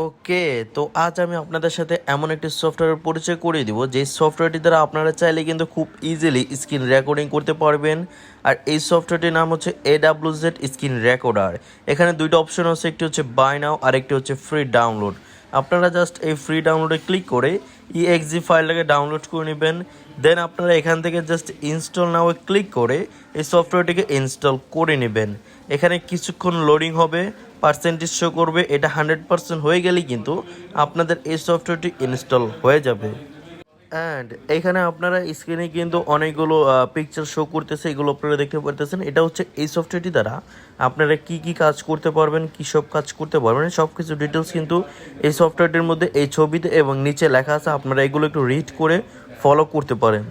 ওকে, তো আজ আমি আপনাদের সাথে এমন একটি সফটওয়্যারের পরিচয় করিয়ে দিব যে সফটওয়্যারটি দ্বারা আপনারা চাইলে কিন্তু খুব ইজিলি স্ক্রিন রেকর্ডিং করতে পারবেন। আর এই সফটওয়্যারটির নাম হচ্ছে AWZ স্ক্রিন রেকর্ডার। এখানে দুইটা অপশন আছে, একটি হচ্ছে বাই নাও আর একটি হচ্ছে ফ্রি ডাউনলোড। আপনারা জাস্ট এই ফ্রি ডাউনলোডে ক্লিক করে EXE ফাইলটাকে ডাউনলোড করে নেবেন। দেন আপনারা এখান থেকে জাস্ট ইনস্টল নাও ক্লিক করে এই সফটওয়্যারটিকে ইনস্টল করে নেবেন। এখানে কিছুক্ষণ লোডিং হবে, পার্সেন্টেজ শো করবে, এটা 100% হয়ে গেলেই কিন্তু আপনাদের এই সফটওয়্যারটি ইনস্টল হয়ে যাবে। অ্যান্ড এখানে আপনারা স্ক্রিনে কিন্তু অনেকগুলো পিকচার শো করতেছে, এগুলো আপনারা দেখতে পারতেছেন। এটা হচ্ছে এই সফটওয়্যারটি দ্বারা আপনারা কি কি কাজ করতে পারবেন, কী সব কাজ করতে পারবেন, সব কিছু ডিটেলস কিন্তু এই সফটওয়্যারটির মধ্যে এই ছবিতে এবং নিচে লেখা আছে। আপনারা এগুলো একটু রিড করে ফলো করতে পারেন।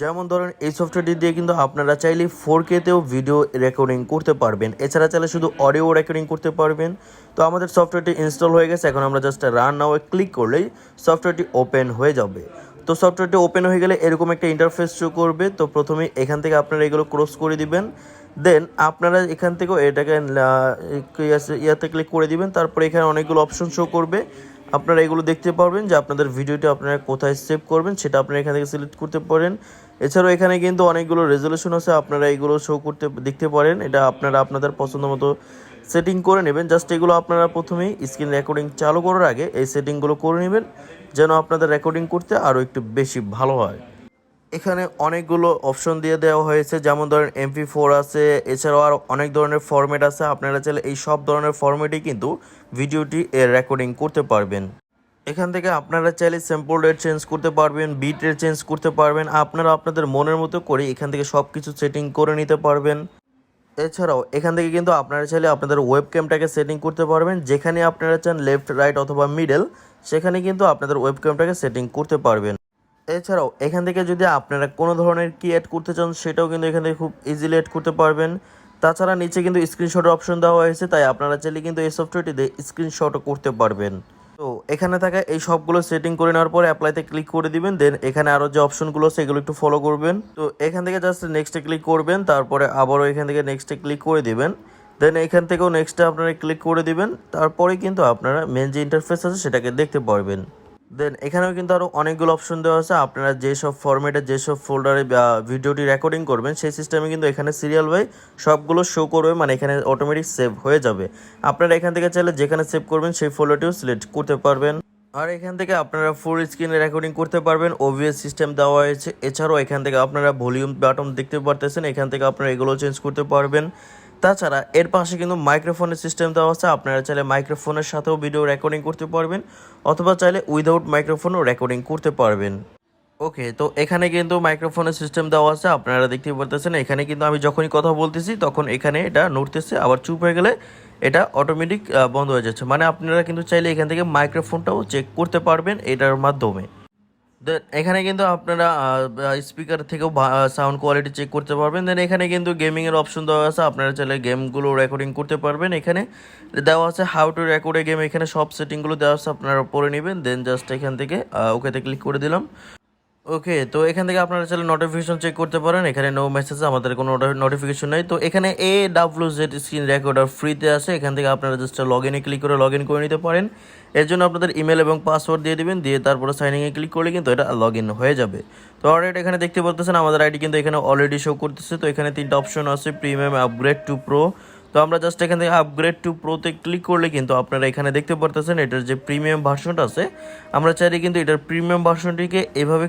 যেমন ধরেন এই সফটওয়্যারটি দিয়ে কিন্তু আপনারা চাইলে 4K-তেও ভিডিও রেকর্ডিং করতে পারবেন, এছাড়া চাইলে শুধু অডিও রেকর্ডিং করতে পারবেন। তো আমাদের সফটওয়্যারটি ইনস্টল হয়ে গেছে, এখন আমরা জাস্ট রান নাও ক্লিক করলেই সফটওয়্যারটি ওপেন হয়ে যাবে। তো সফটওয়্যারটি ওপেন হয়ে গেলে এরকম একটা ইন্টারফেস শো করবে। তো প্রথমে এখান থেকে আপনারা এগুলো ক্রস করে দিবেন, দেন আপনারা এখান থেকেও এটাকে ইয়াতে ক্লিক করে দিবেন। তারপরে এখানে অনেকগুলো অপশন শো করবে, আপনারা এগুলো দেখতে পারবেন যে আপনাদের ভিডিওটি আপনারা কোথায় সেভ করবেন সেটা আপনারা এখান থেকে সিলেক্ট করতে পারেন। এছাড়াও এখানে কিন্তু অনেকগুলো রেজলিউশন আছে, আপনারা এগুলো শো করতে দেখতে পারেন। এটা আপনারা আপনাদের পছন্দ মতো সেটিং করে নেবেন। জাস্ট এগুলো আপনারা প্রথমেই স্ক্রিন রেকর্ডিং চালু করার আগে এই সেটিংগুলো করে নেবেন, যেন আপনাদের রেকর্ডিং করতে আরও একটু বেশি ভালো হয়। এখানে অনেকগুলো অপশন দিয়ে দেওয়া হয়েছে, যেমন ধরেন MP4 আছে, এছাড়াও আর অনেক ধরনের ফরম্যাট আছে। আপনারা চাইলে এই সব ধরনের ফরম্যাটেই কিন্তু ভিডিওটি রেকর্ডিং করতে পারবেন। এখান থেকে আপনারা চাইলে স্যাম্পল রেট চেঞ্জ করতে পারবেন, বিট রেট চেঞ্জ করতে পারবেন। আপনারা আপনাদের মনের মতো করে এখান থেকে সব কিছু সেটিং করে নিতে পারবেন। এছাড়াও এখান থেকে কিন্তু আপনারা চাইলে আপনাদের ওয়েবক্যামটাকে সেটিং করতে পারবেন, যেখানে আপনারা চান লেফট, রাইট অথবা মিডল, সেখানে কিন্তু আপনাদের ওয়েবক্যামটাকে সেটিং করতে পারবেন। এছাড়াও এখান থেকে যদি আপনারা কোনো ধরনের কি অ্যাড করতে চান সেটাও কিন্তু এখান থেকে খুব ইজিলি অ্যাড করতে পারবেন। তাছাড়া নিচে কিন্তু স্ক্রিনশটের অপশন দেওয়া হয়েছে, তাই আপনারা চাইলে কিন্তু এই সফটওয়্যারটিতে স্ক্রিনশটও করতে পারবেন। তো এখানে থাকা এই সবগুলো সেটিং করে নেওয়ার পরে অ্যাপ্লাইতে ক্লিক করে দিবেন। দেন এখানে আরও যে অপশনগুলো আছে এগুলো একটু ফলো করবেন। তো এখান থেকে জাস্ট নেক্সটে ক্লিক করবেন, তারপরে আবারও এখান থেকে নেক্সটে ক্লিক করে দিবেন। দেন এখান থেকেও নেক্সটে আপনারা ক্লিক করে দিবেন, তারপরে কিন্তু আপনারা মেন যে ইন্টারফেস আছে সেটাকে দেখতে পারবেন। দেন এখানেও কিন্তু আরও অনেকগুলো অপশন দেওয়া আছে, আপনারা যেসব ফরম্যাটে যেসব ফোল্ডারে ভিডিওটি রেকর্ডিং করবেন সেই সিস্টেমে কিন্তু এখানে সিরিয়াল ওয়াইজ সবগুলো শো করবে, মানে এখানে অটোমেটিক সেভ হয়ে যাবে। আপনারা এখান থেকে চাইলে যেখানে সেভ করবেন সেই ফোল্ডারটিও সিলেক্ট করতে পারবেন। আর এখান থেকে আপনারা ফুল স্ক্রিনে রেকর্ডিং করতে পারবেন, OBS সিস্টেম দেওয়া হয়েছে। এছাড়াও এখান থেকে আপনারা ভলিউম বাটন দেখতে পারতেছেন, এখান থেকে আপনারা এগুলো চেঞ্জ করতে পারবেন। তাছাড়া এর পাশে কিন্তু মাইক্রোফোনের সিস্টেম দেওয়া আছে, আপনারা চাইলে মাইক্রোফোনের সাথেও ভিডিও রেকর্ডিং করতে পারবেন, অথবা চাইলে উইদাউট মাইক্রোফোনও রেকর্ডিং করতে পারবেন। ওকে, তো এখানে কিন্তু মাইক্রোফোনের সিস্টেম দেওয়া আছে, আপনারা দেখতে পারতেছেন। এখানে কিন্তু আমি যখনই কথা বলতেছি তখন এখানে এটা নড়তেছে, আবার চুপ হয়ে গেলে এটা অটোমেটিক বন্ধ হয়ে যাচ্ছে। মানে আপনারা কিন্তু চাইলে এখান থেকে মাইক্রোফোনটাও চেক করতে পারবেন এটার মাধ্যমে। দেন এখানে কিন্তু আপনারা স্পিকার থেকেও সাউন্ড কোয়ালিটি চেক করতে পারবেন। দেন এখানে কিন্তু গেমিংয়ের অপশন দেওয়া আছে, আপনারা চাইলে গেমগুলো রেকর্ডিং করতে পারবেন। এখানে দেওয়া আছে how to record A game, এখানে সব সেটিংগুলো দেওয়া আছে, আপনারা পড়ে নেবেন। দেন জাস্ট এখান থেকে ওকেতে ক্লিক করে দিলাম। ওকে, তো এখান থেকে আপনারা চাইলে নোটিফিকেশন চেক করতে পারেন। এখানে নো মেসেজ, আমাদের কোনো নোটিফিকেশন নেই। তো এখানে AWZ স্ক্রিন রেকর্ডার ফ্রিতে আছে, এখান থেকে আপনারা জাস্ট লগ ইনে ক্লিক করে লগ ইন করে নিতে পারেন। এর জন্য আপনাদের ইমেল এবং পাসওয়ার্ড দিয়ে দিবেন, দিয়ে তারপরে সাইন ইনে ক্লিক করলে কিন্তু এটা লগ ইন হয়ে যাবে। তো অলরেডি এখানে দেখতে পাচ্ছেন আমাদের আইডি কিন্তু এখানে অলরেডি শো করতেছে। তো এখানে তিনটা অপশন আছে, প্রিমিয়াম, আপগ্রেড টু প্রো। তো আমরা জাস্ট এখান থেকে আপগ্রেড টু প্রোতে ক্লিক করলে কিন্তু আপনারা এখানে দেখতে পারতেছেন এটার যে প্রিমিয়াম ভার্সনটা আছে, আমরা চাইলে কিন্তু এটার প্রিমিয়াম ভার্সনটিকে এভাবে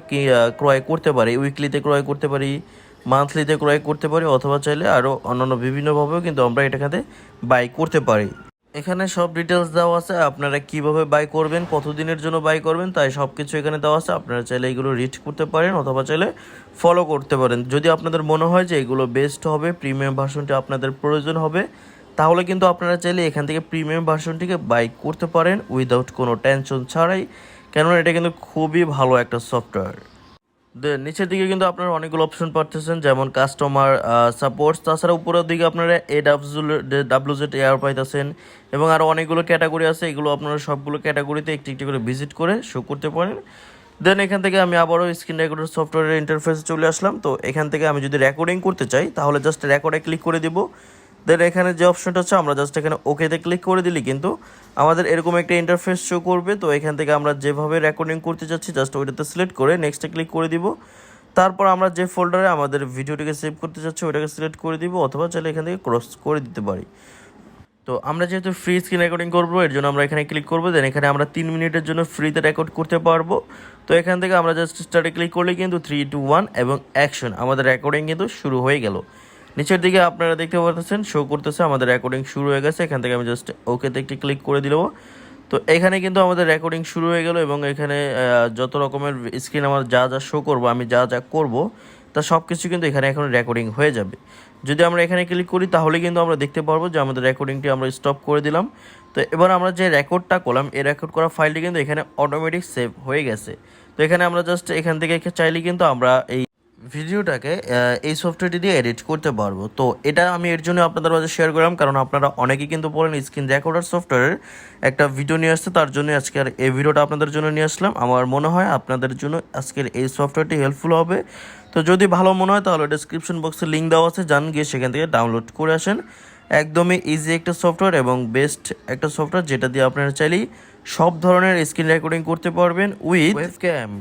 ক্রয় করতে পারি, উইকলিতে ক্রয় করতে পারি, মান্থলিতে ক্রয় করতে পারি, অথবা চাইলে আরও অন্যান্য বিভিন্নভাবেও কিন্তু আমরা এটাকে বাই করতে পারি। এখানে সব ডিটেলস দেওয়া আছে, আপনারা কিভাবে বাই করবেন, কতদিনের জন্য বাই করবেন, তাই সব কিছু এখানে দেওয়া আছে। আপনারা চাইলে এগুলো রিড করতে পারেন অথবা চাইলে ফলো করতে পারেন। যদি আপনাদের মনে হয় যে এগুলো বেস্ট হবে, প্রিমিয়াম ভার্সনটি আপনাদের প্রয়োজন হবে, তাহলে কিন্তু আপনারা চাইলে এখান থেকে প্রিমিয়াম ভার্সনটিকে বাই করতে পারেন উইদাউট কোনো টেনশন ছাড়াই, কেননা এটা কিন্তু খুবই ভালো একটা সফটওয়্যার। দেন নিচের দিকে কিন্তু আপনারা অনেকগুলো অপশন পাচ্ছেন, যেমন কাস্টমার সাপোর্টস। তাছাড়া উপরের দিকে আপনারা AWZ এয়ার পাইতেছেন, এবং আরও অনেকগুলো ক্যাটাগরি আছে, এগুলো আপনারা সবগুলো ক্যাটাগরিতে একটি একটি করে ভিজিট করে শো করতে পারেন। দেন এখান থেকে আমি আবারও স্ক্রিন রেকর্ডার সফটওয়্যারের ইন্টারফেসে চলে আসলাম। তো এখান থেকে আমি যদি রেকর্ডিং করতে চাই তাহলে জাস্ট রেকর্ডে ক্লিক করে দিব। দেন এখানে যে অপশনটা হচ্ছে আমরা জাস্ট এখানে ওকেতে ক্লিক করে দিলে কিন্তু আমাদের এরকম একটা ইন্টারফেস শো করবে। তো এখান থেকে আমরা যেভাবে রেকর্ডিং করতে যাচ্ছি জাস্ট ওইটাতে সিলেক্ট করে নেক্সটে ক্লিক করে দিব। তারপর আমরা যে ফোল্ডারে আমাদের ভিডিওটিকে সেভ করতে যাচ্ছি ওইটাকে সিলেক্ট করে দিব, অথবা চাইলে এখান থেকে ক্রস করে দিতে পারি। তো আমরা যেহেতু ফ্রি স্ক্রিন রেকর্ডিং করবো এর জন্য আমরা এখানে ক্লিক করবো। দেন এখানে আমরা 3 মিনিটের জন্য ফ্রিতে রেকর্ড করতে পারবো। তো এখান থেকে আমরা জাস্ট স্টার্টে ক্লিক করলে কিন্তু 3, 2, 1 এবং অ্যাকশন, আমাদের রেকর্ডিং কিন্তু শুরু হয়ে গেল। নিচের দিকে আপনারা দেখতে পাচ্ছেন শো করতেছে আমাদের রেকর্ডিং শুরু হয়ে গেছে। এখান থেকে আমি জাস্ট ওকেতে একটি ক্লিক করে দিলাম। তো এখানে কিন্তু আমাদের রেকর্ডিং শুরু হয়ে গেল এবং এখানে যত রকমের স্ক্রিন আমার যা যা শো করবো, আমি যা যা করব তা সব কিছু কিন্তু এখানে এখন রেকর্ডিং হয়ে যাবে। যদি আমরা এখানে ক্লিক করি তাহলে কিন্তু আমরা দেখতে পারবো যে আমাদের রেকর্ডিংটি আমরা স্টপ করে দিলাম। তো এবার আমরা যে রেকর্ডটা করলাম এই রেকর্ড করা ফাইলটি কিন্তু এখানে অটোমেটিক সেভ হয়ে গেছে। তো এখানে আমরা জাস্ট এখান থেকে চাইলে কিন্তু আমরা এই ভিডিওটাকে এই সফটওয়্যারটি দিয়ে এডিট করতে পারবো। তো এটা আমি এর জন্য আপনাদের মাঝে শেয়ার করলাম, কারণ আপনারা অনেকেই কিন্তু বলেন স্ক্রিন রেকর্ডার সফটওয়্যারের একটা ভিডিও নিয়ে আসতে, তার জন্য আজকের এই ভিডিওটা আপনাদের জন্য নিয়ে আসলাম। আমার মনে হয় আপনাদের জন্য আজকের এই সফটওয়্যারটি হেল্পফুল হবে। তো যদি ভালো মনে হয় তাহলে ডেসক্রিপশন বক্সে লিঙ্ক দেওয়া আছে, যান গিয়ে সেখান থেকে ডাউনলোড করে আসেন। একদমই ইজি একটা সফটওয়্যার এবং বেস্ট একটা সফটওয়্যার, যেটা দিয়ে আপনারা চাইলেই সব ধরনের স্ক্রিন রেকর্ডিং করতে পারবেন উইথ ওয়েবক্যাম।